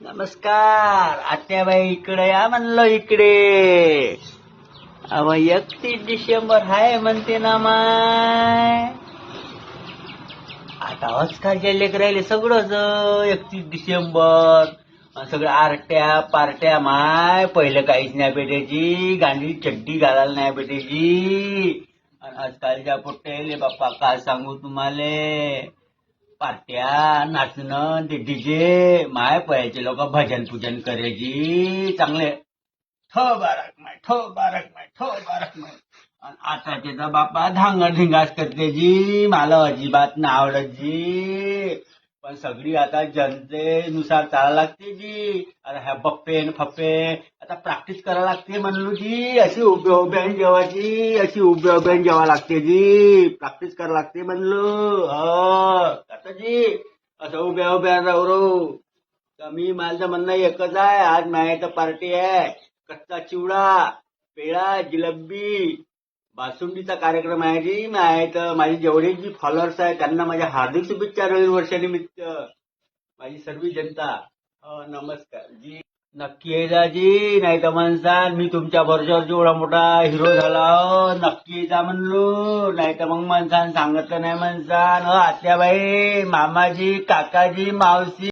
नमस्कार आत्याबाई, इकडे या म्हणलं. इकडे अव 31 डिसेंबर हाय म्हणते ना माय. आता आजकालच्या लेकरायले सगळंच 31 डिसेंबर. सगळं आरट्या पार्ट्या माय. पहिलं काहीच नाही भेटायची, गांधी चड्डी घालायला नाही भेटायची. आणि आजकालच्या पोट्याले बाप्पा काय सांगू तुम्हाला. पार्ट्या नाचणं ते डीजे माय. पयाचे लोक भजन पूजन करायची चांगले. बारक माय बारक माय. आणि आताचे तर बाप्पा धांगड धिंगास करते जी. मला अजिबात नाही आवडत जी. पण सगळी आता जनतेनुसार चालायला लागते जी. आता ह्या बप्पे न फप्पे आता प्रॅक्टिस करायला लागते म्हणलो जी. अशी उभ्या उभ्यान जेवायची, अशी उभ्या उभ्यान जेवा लागते जी. प्रॅक्टिस करायला लागते म्हणलो. आता जी असं उभ्या उभ्या राहू. मी माझं म्हणणं एकच आहे. आज माझ्या पार्टी आहे. कच्चा चिवडा, पेढा, जिलेबी, बासुंदीचा कार्यक्रम आहे जी. माझे जेवढे जी फॉलोअर्स आहेत त्यांना माझ्या हार्दिक शुभेच्छा नवीन वर्षानिमित्त. माझी सर्व जनता. नमस्कार जी. नक्की येजा जी. नाही तर म्हणसान मी तुमच्या बरोबर जेवढा मोठा हिरो झाला नक्की येजा म्हणलो. नाही तर मग म्हणसान सांगितलं नाही म्हणसान. आत्याबाई, मामाजी, काकाजी, मावशी.